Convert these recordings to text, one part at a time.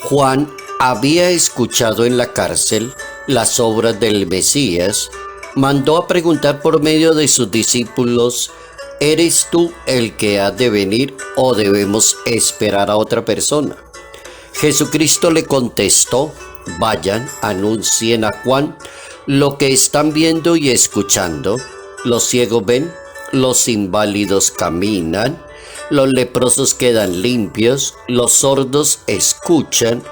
Juan había escuchado en la cárcel las obras del Mesías, mandó a preguntar por medio de sus discípulos: ¿eres tú el que ha de venir o debemos esperar a otra persona? Jesucristo le contestó: vayan, anuncien a Juan lo que están viendo y escuchando. Los ciegos ven, los inválidos caminan, los leprosos quedan limpios, los sordos escuchan,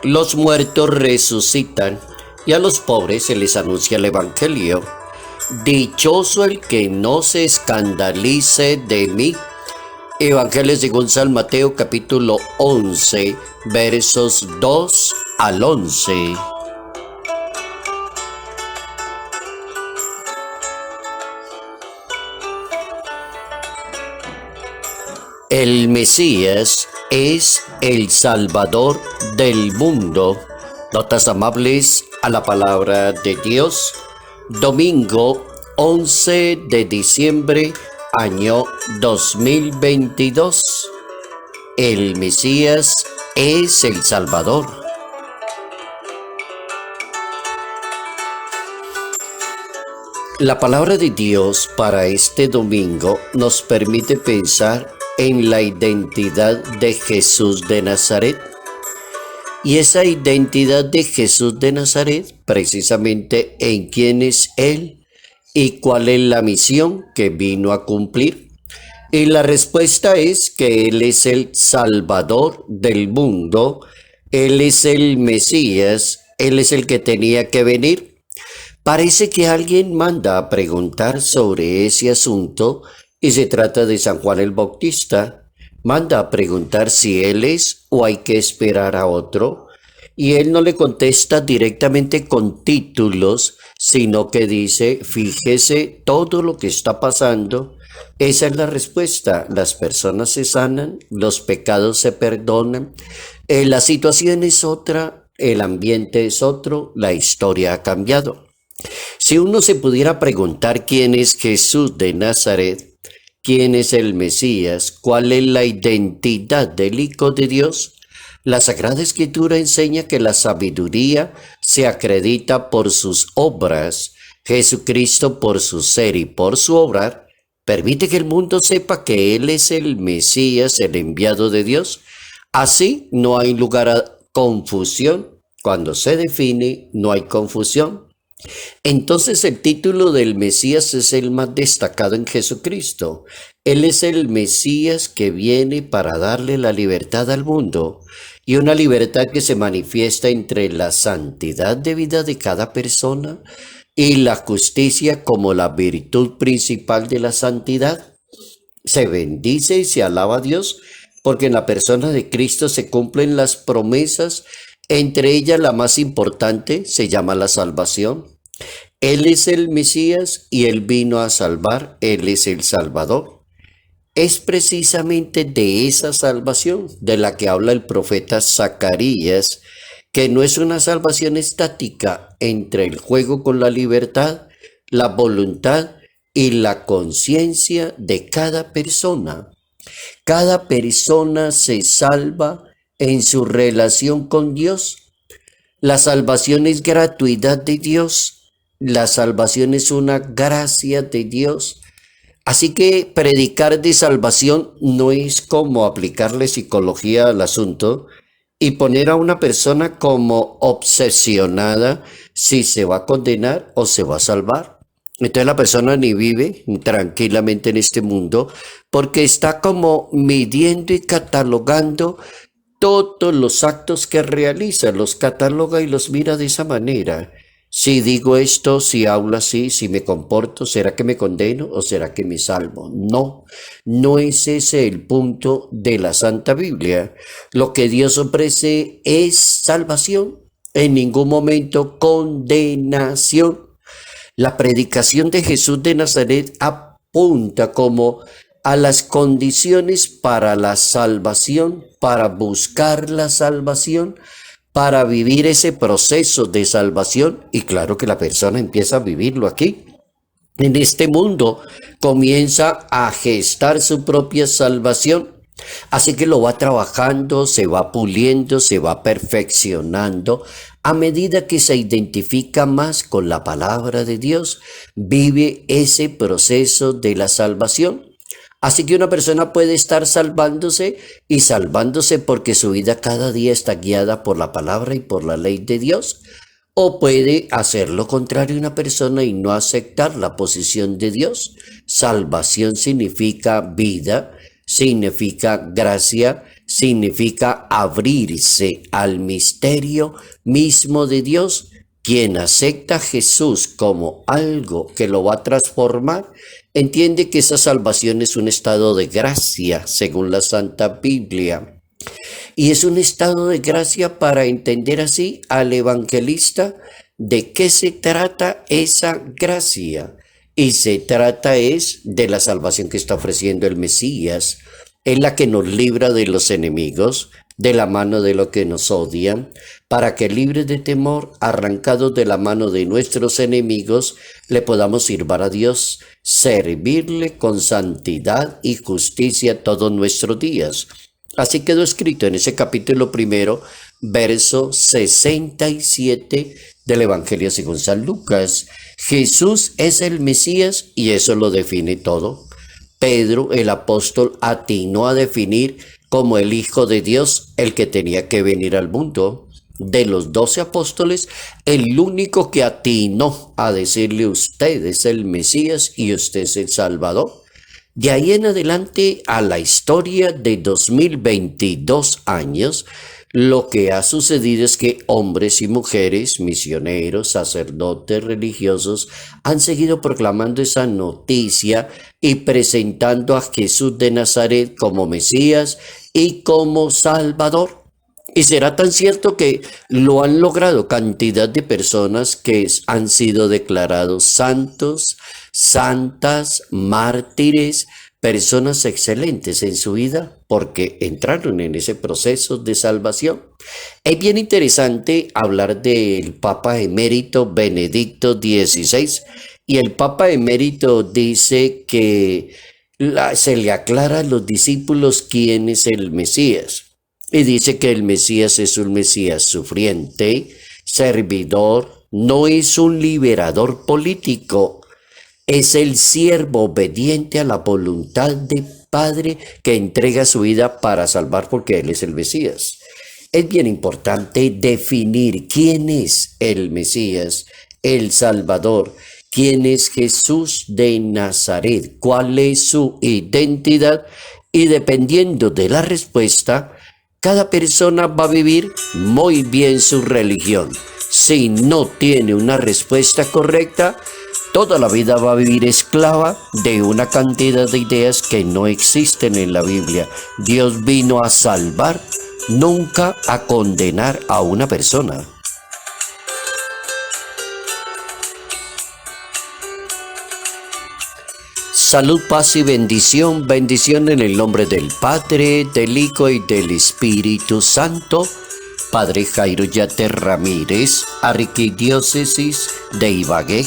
los muertos resucitan y a los pobres se les anuncia el Evangelio. Dichoso el que no se escandalice de mí. Evangelio según San Mateo capítulo 11, versos 2 al 11. El Mesías es el Salvador del mundo. Notas amables a la palabra de Dios. Domingo 11 de diciembre, año 2022. El Mesías es el Salvador. La palabra de Dios para este domingo nos permite pensar en la identidad de Jesús de Nazaret. Y esa identidad de Jesús de Nazaret, precisamente en quién es Él y cuál es la misión que vino a cumplir. Y la respuesta es que Él es el Salvador del mundo, Él es el Mesías, Él es el que tenía que venir. Parece que alguien manda a preguntar sobre ese asunto y se trata de San Juan el Bautista. Manda a preguntar si él es o hay que esperar a otro. Y él no le contesta directamente con títulos, sino que dice: fíjese todo lo que está pasando. Esa es la respuesta. Las personas se sanan, los pecados se perdonan. La situación es otra, el ambiente es otro, la historia ha cambiado. Si uno se pudiera preguntar quién es Jesús de Nazaret, quién es el Mesías, cuál es la identidad del Hijo de Dios, la Sagrada Escritura enseña que la sabiduría se acredita por sus obras. Jesucristo, por su ser y por su obrar, permite que el mundo sepa que Él es el Mesías, el enviado de Dios. Así no hay lugar a confusión. Cuando se define, no hay confusión. Entonces el título del Mesías es el más destacado en Jesucristo. Él es el Mesías que viene para darle la libertad al mundo, y una libertad que se manifiesta entre la santidad de vida de cada persona y la justicia como la virtud principal de la santidad. Se bendice y se alaba a Dios porque en la persona de Cristo se cumplen las promesas. Entre ellas la más importante se llama la salvación. Él es el Mesías y Él vino a salvar, Él es el Salvador. Es precisamente de esa salvación de la que habla el profeta Zacarías, que no es una salvación estática entre el juego con la libertad, la voluntad y la conciencia de cada persona. Cada persona se salva en su relación con Dios. La salvación es gratuidad de Dios. La salvación es una gracia de Dios. Así que predicar de salvación no es como aplicarle psicología al asunto y poner a una persona como obsesionada si se va a condenar o se va a salvar. Entonces la persona ni vive tranquilamente en este mundo porque está como midiendo y catalogando todos los actos que realiza, los cataloga y los mira de esa manera. Si digo esto, si hablo así, si me comporto, ¿será que me condeno o será que me salvo? No, no es ese el punto de la Santa Biblia. Lo que Dios ofrece es salvación, en ningún momento condenación. La predicación de Jesús de Nazaret apunta como a las condiciones para la salvación, para buscar la salvación, para vivir ese proceso de salvación. Y claro que la persona empieza a vivirlo aquí. En este mundo comienza a gestar su propia salvación. Así que lo va trabajando, se va puliendo, se va perfeccionando. A medida que se identifica más con la palabra de Dios, vive ese proceso de la salvación. Así que una persona puede estar salvándose y salvándose porque su vida cada día está guiada por la palabra y por la ley de Dios. O puede hacer lo contrario una persona y no aceptar la posición de Dios. Salvación significa vida, significa gracia, significa abrirse al misterio mismo de Dios. Quien acepta a Jesús como algo que lo va a transformar, entiende que esa salvación es un estado de gracia, según la Santa Biblia. Y es un estado de gracia para entender así al evangelista de qué se trata esa gracia. Y se trata es de la salvación que está ofreciendo el Mesías. Es la que nos libra de los enemigos, de la mano de los que nos odian, para que libres de temor, arrancados de la mano de nuestros enemigos, le podamos servir a Dios, servirle con santidad y justicia todos nuestros días. Así quedó escrito en ese capítulo 1, verso 67 del Evangelio según San Lucas. Jesús es el Mesías y eso lo define todo. Pedro, el apóstol, atinó a definir como el Hijo de Dios el que tenía que venir al mundo. De los 12 apóstoles, el único que atinó a decirle usted es el Mesías y usted es el Salvador. De ahí en adelante a la historia de 2022 años, lo que ha sucedido es que hombres y mujeres, misioneros, sacerdotes, religiosos, han seguido proclamando esa noticia y presentando a Jesús de Nazaret como Mesías y como Salvador. Y será tan cierto que lo han logrado cantidad de personas que han sido declarados santos, santas, mártires, personas excelentes en su vida porque entraron en ese proceso de salvación. Es bien interesante hablar del Papa Emérito Benedicto XVI y el Papa Emérito dice que se le aclara a los discípulos quién es el Mesías. Y dice que el Mesías es un Mesías sufriente, servidor, no es un liberador político, es el siervo obediente a la voluntad del Padre que entrega su vida para salvar porque Él es el Mesías. Es bien importante definir quién es el Mesías, el Salvador, quién es Jesús de Nazaret, cuál es su identidad y dependiendo de la respuesta, cada persona va a vivir muy bien su religión. Si no tiene una respuesta correcta, toda la vida va a vivir esclava de una cantidad de ideas que no existen en la Biblia. Dios vino a salvar, nunca a condenar a una persona. Salud, paz y bendición. Bendición en el nombre del Padre, del Hijo y del Espíritu Santo. Padre Jairo Yater Ramírez, Arquidiócesis de Ibagué,